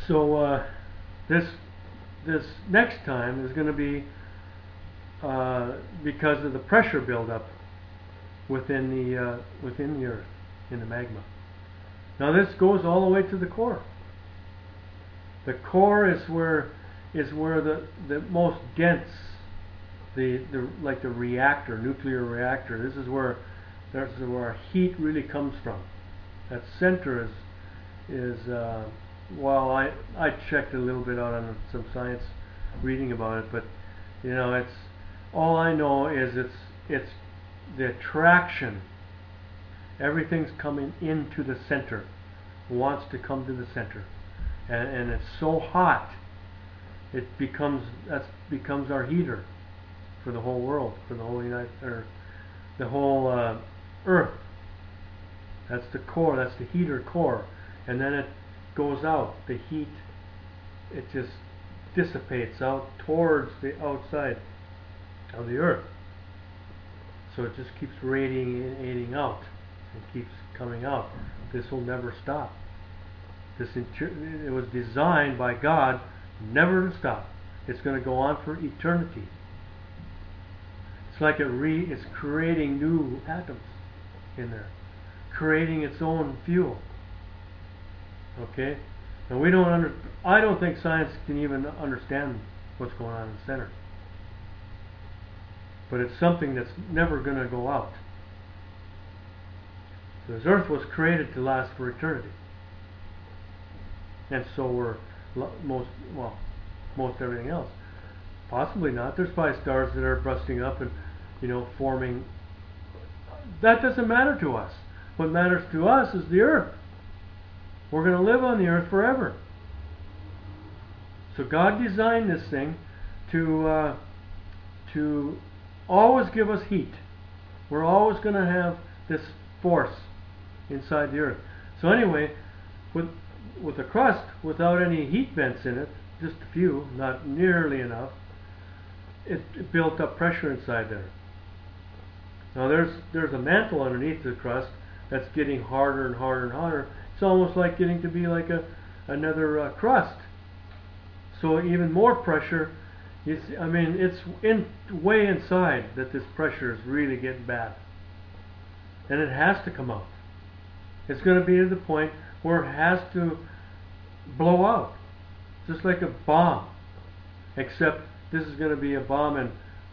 So this this next time is going to be because of the pressure buildup within the Earth in the magma. Now this goes all the way to the core. The core is where the most dense, like the reactor, nuclear reactor. This is where our heat really comes from. That center is well, I checked a little bit out on some science reading about it, but it's all I know is it's the attraction. Everything's coming into the center, wants to come to the center, and it's so hot, that becomes our heater for the whole world, for the whole the whole Earth. That's the core. That's the heater core, and then it goes out. The heat, it just dissipates out towards the outside of the Earth. So it just keeps radiating out. It keeps coming out. This will never stop. It was designed by God never to stop. It's going to go on for eternity. It's like it's creating new atoms in there, creating its own fuel. Okay, and I don't think science can even understand what's going on in the center. But it's something that's never going to go out. This Earth was created to last for eternity, and so were most everything else. Possibly not. There's probably stars that are busting up and forming. That doesn't matter to us. What matters to us is the Earth. We're going to live on the Earth forever. So God designed this thing to always give us heat. We're always going to have this force inside the Earth. So anyway, with the crust, without any heat vents in it, just a few, not nearly enough, it built up pressure inside there. Now there's a mantle underneath the crust that's getting harder and harder and harder. It's almost like getting to be like another crust. So even more pressure. It's way inside that this pressure is really getting bad, and it has to come out. It's going to be to the point where it has to blow out, just like a bomb, except this is going to be a bomb in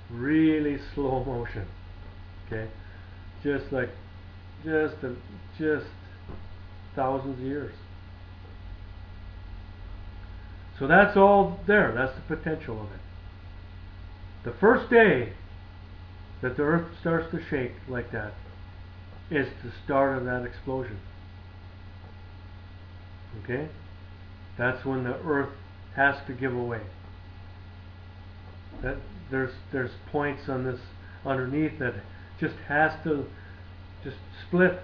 really slow motion. Okay, just thousands of years. So that's all there. That's the potential of it. The first day that the Earth starts to shake like that is the start of that explosion. Okay? That's when the Earth has to give away. There's points on this underneath that just has to split,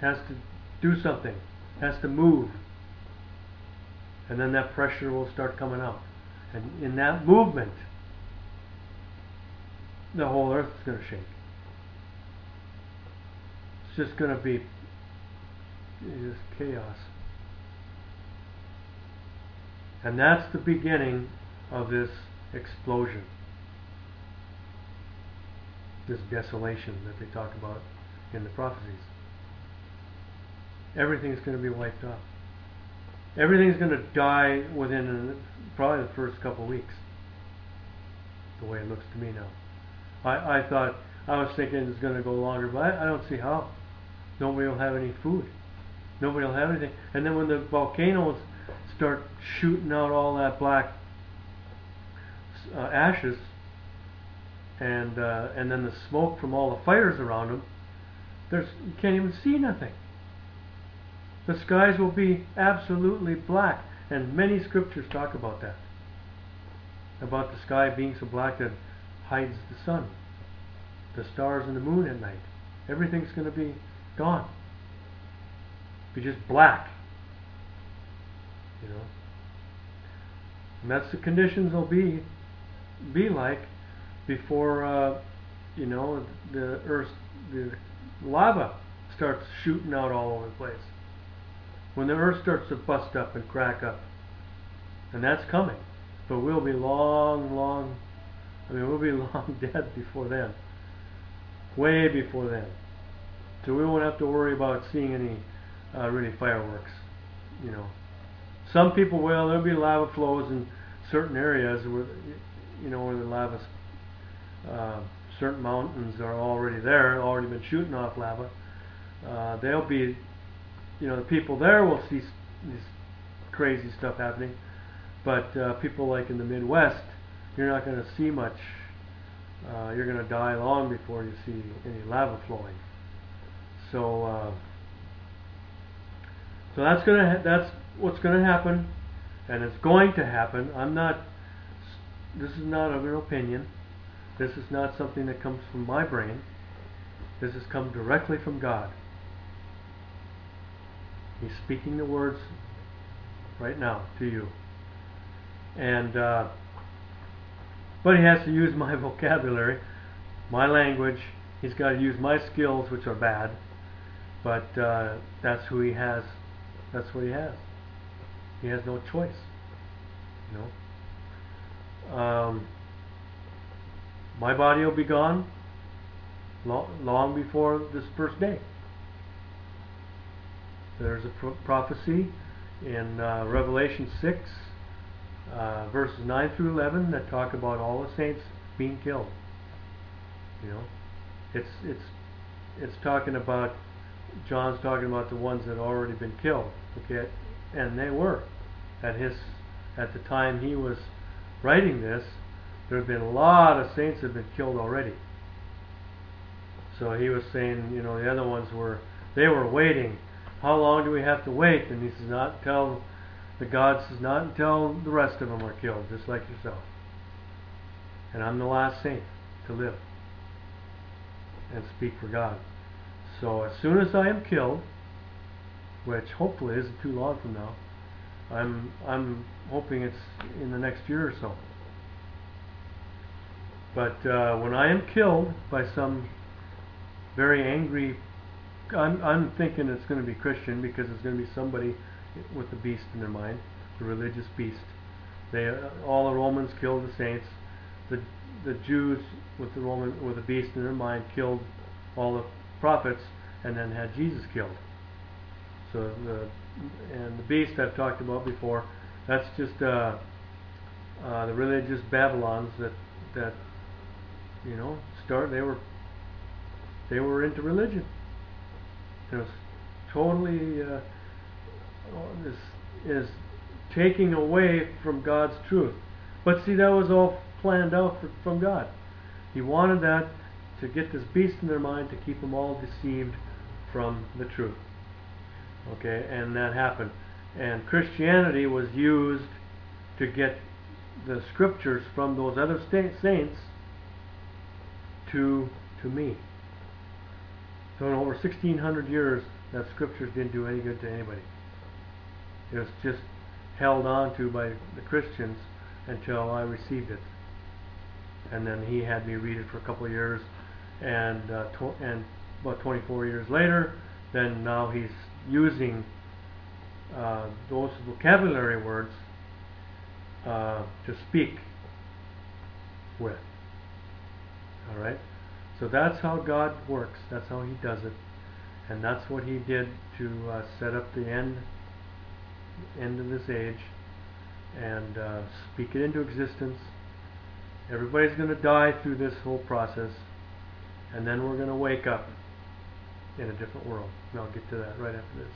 has to do something, has to move, and then that pressure will start coming out. And in that movement, the whole Earth is going to shake. It's just going to be just chaos. And that's the beginning of this explosion, this desolation that they talk about in the prophecies. Everything's going to be wiped out. Everything's going to die within probably the first couple of weeks, the way it looks to me now. I was thinking it's going to go longer, but I don't see how. Nobody will have any food. Nobody will have anything. And then when the volcanoes start shooting out all that black ashes, and then the smoke from all the fires around them, you can't even see nothing. The skies will be absolutely black, and many scriptures talk about that. About the sky being so black that hides the sun, the stars and the moon at night. Everything's going to be gone. Be just black. And that's the conditions will be like before the Earth, the lava starts shooting out all over the place. When the Earth starts to bust up and crack up, And that's coming. But we'll be long dead before then. Way before then. So we won't have to worry about seeing any really fireworks. You know, some people will. There'll be lava flows in certain areas where, where the lava, certain mountains are already there, already been shooting off lava. They'll be, the people there will see this crazy stuff happening. But people like in the Midwest, you're not going to see much. You're going to die long before you see any lava flowing. So that's what's going to happen, and it's going to happen. This is not an opinion. This is not something that comes from my brain. This has come directly from God. He's speaking the words right now to you. And but he has to use my vocabulary, my language. He's got to use my skills, which are bad. But that's who he has. That's what he has. He has no choice. My body will be gone long before this first day. There's a prophecy in Revelation 6, verses 9 through 11 that talk about all the saints being killed. It's talking about, John's talking about the ones that had already been killed. Okay, and they were at the time he was writing this. There have been a lot of saints that have been killed already. So he was saying, the other ones were waiting. How long do we have to wait? And he says, not until the rest of them are killed, just like yourself. And I'm the last saint to live and speak for God. So as soon as I am killed, which hopefully isn't too long from now, I'm hoping it's in the next year or so. But when I am killed by some very angry, I'm thinking it's going to be Christian, because it's going to be somebody with the beast in their mind, the religious beast. All the Romans killed the saints. The Jews with the beast in their mind killed all the prophets, and then had Jesus killed. So the beast I've talked about before. That's just the religious Babylons that they were into religion. It was totally this is taking away from God's truth. But see, that was all planned out from God. He wanted that to get this beast in their mind, to keep them all deceived from the truth. Okay, and that happened. And Christianity was used to get the scriptures from those other saints to me. So in over 1,600 years, that scriptures didn't do any good to anybody. It was just held on to by the Christians until I received it. And then he had me read it for a couple of years, and about 24 years later, then now he's using those vocabulary words to speak with. Alright? So that's how God works. That's how he does it. And that's what he did to set up the end of this age, and speak it into existence. Everybody's going to die through this whole process, and then we're going to wake up in a different world. And I'll get to that right after this.